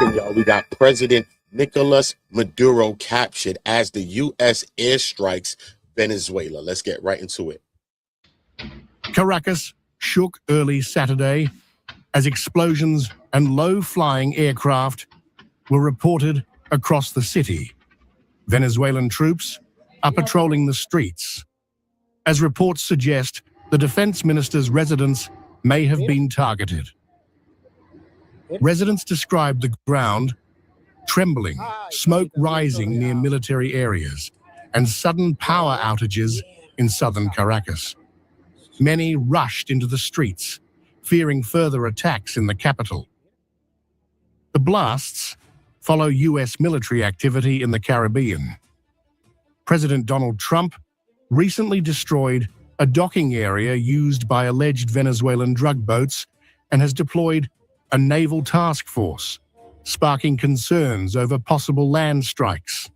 looking, y'all. We got President Nicolás Maduro captured as the U.S. airstrikes Venezuela. Let's get right into it. Caracas shook early Saturday as explosions and low-flying aircraft were reported across the city. Venezuelan troops are patrolling the streets. As reports suggest, the defense minister's residence may have been targeted. Residents described the ground trembling, smoke rising near military areas, and sudden power outages in southern Caracas. Many rushed into the streets, fearing further attacks in the capital. The blasts follow U.S. military activity in the Caribbean. President Donald Trump recently destroyed a docking area used by alleged Venezuelan drug boats and has deployed a naval task force, sparking concerns over possible land strikes.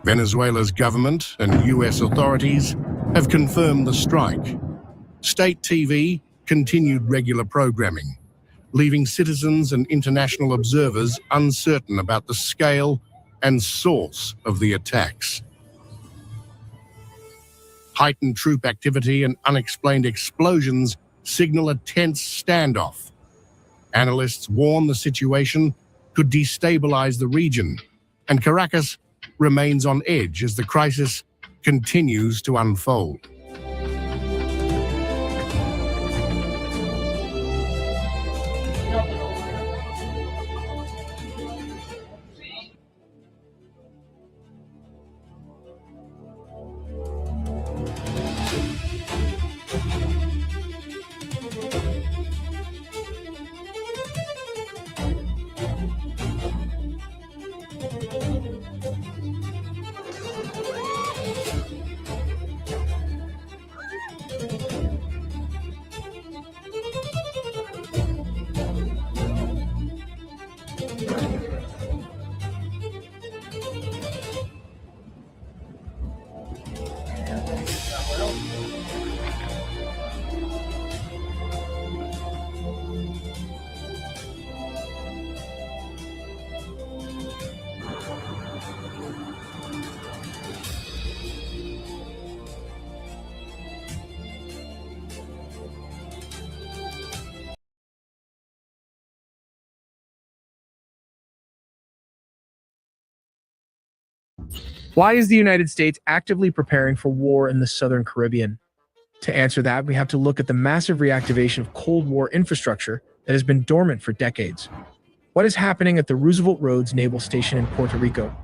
Venezuela's government and U.S. authorities have confirmed the strike. State TV continued regular programming, leaving citizens and international observers uncertain about the scale and source of the attacks. Heightened troop activity and unexplained explosions signal a tense standoff. Analysts warn the situation could destabilize the region, and Caracas remains on edge as the crisis continues to unfold. Why is the United States actively preparing for war in the Southern Caribbean? To answer that, we have to look at the massive reactivation of Cold War infrastructure that has been dormant for decades. What is happening at the Roosevelt Roads Naval Station in Puerto Rico?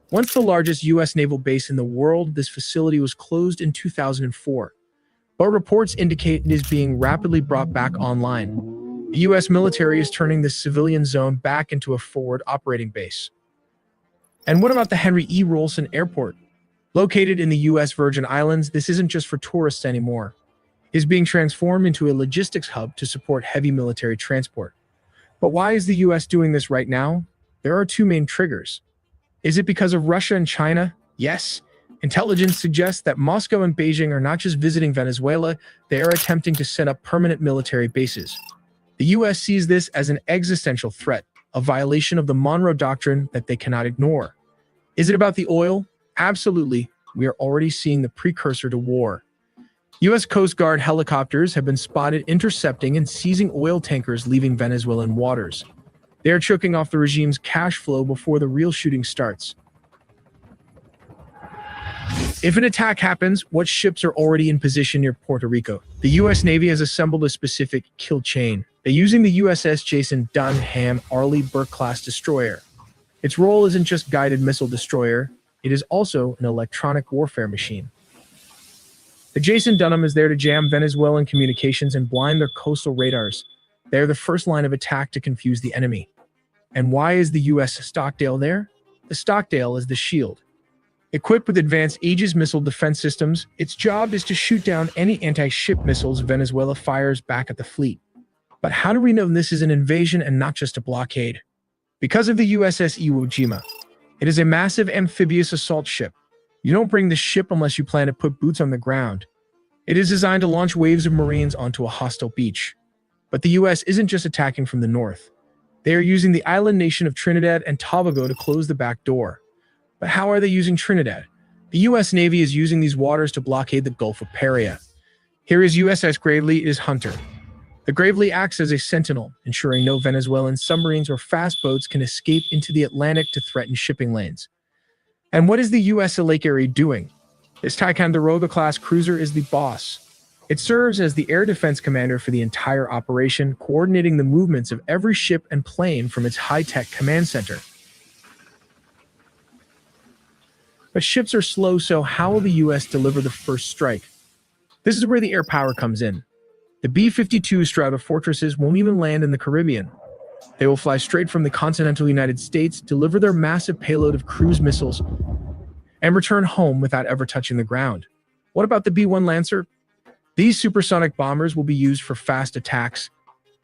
Once the largest U.S. naval base in the world, this facility was closed in 2004. But reports indicate it is being rapidly brought back online. The U.S. military is turning this civilian zone back into a forward operating base. And what about the Henry E. Rolson Airport? Located in the U.S. Virgin Islands, this isn't just for tourists anymore. It is being transformed into a logistics hub to support heavy military transport. But why is the U.S. doing this right now? There are two main triggers. Is it because of Russia and China? Yes. Intelligence suggests that Moscow and Beijing are not just visiting Venezuela, they are attempting to set up permanent military bases. The U.S. sees this as an existential threat, a violation of the Monroe Doctrine that they cannot ignore. Is it about the oil? Absolutely. We are already seeing the precursor to war. U.S. Coast Guard helicopters have been spotted intercepting and seizing oil tankers leaving Venezuelan waters. They are choking off the regime's cash flow before the real shooting starts. If an attack happens, what ships are already in position near Puerto Rico? The U.S. Navy has assembled a specific kill chain. They're using the USS Jason Dunham Arleigh Burke-class destroyer. Its role isn't just guided missile destroyer, it is also an electronic warfare machine. The Jason Dunham is there to jam Venezuelan communications and blind their coastal radars. They are the first line of attack to confuse the enemy. And why is the U.S. Stockdale there? The Stockdale is the shield. Equipped with advanced Aegis missile defense systems, its job is to shoot down any anti-ship missiles Venezuela fires back at the fleet. But how do we know this is an invasion and not just a blockade? Because of the USS Iwo Jima. It is a massive amphibious assault ship. You don't bring the ship unless you plan to put boots on the ground. It is designed to launch waves of Marines onto a hostile beach. But the US isn't just attacking from the north. They are using the island nation of Trinidad and Tobago to close the back door. But how are they using Trinidad? The US Navy is using these waters to blockade the Gulf of Paria. Here is USS Gravely is Hunter. The Gravely acts as a sentinel, ensuring no Venezuelan submarines or fast boats can escape into the Atlantic to threaten shipping lanes. And what is the US Lake Erie doing? This Ticonderoga-class cruiser is the boss. It serves as the air defense commander for the entire operation, coordinating the movements of every ship and plane from its high-tech command center. But ships are slow, so how will the US deliver the first strike? This is where the air power comes in. The B-52 Strata Fortresses won't even land in the Caribbean. They will fly straight from the continental United States, deliver their massive payload of cruise missiles, and return home without ever touching the ground. What about the B-1 Lancer? These supersonic bombers will be used for fast attacks.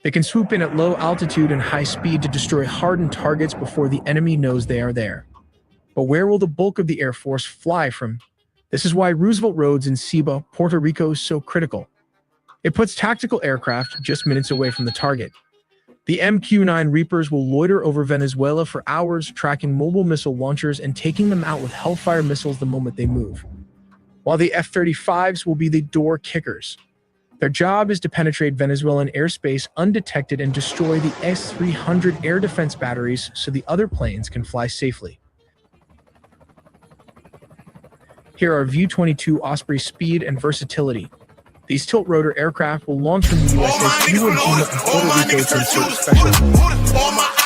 They can swoop in at low altitude and high speed to destroy hardened targets before the enemy knows they are there. But where will the bulk of the Air Force fly from? This is why Roosevelt Roads in Ceiba, Puerto Rico is so critical. It puts tactical aircraft just minutes away from the target. The MQ-9 Reapers will loiter over Venezuela for hours, tracking mobile missile launchers and taking them out with Hellfire missiles the moment they move. While the F-35s will be the door kickers. Their job is to penetrate Venezuelan airspace undetected and destroy the S-300 air defense batteries so the other planes can fly safely. Here are VU-22 Osprey speed and versatility. These tilt-rotor aircraft will launch from the USS Iwo Jima in Puerto Rico to insert special.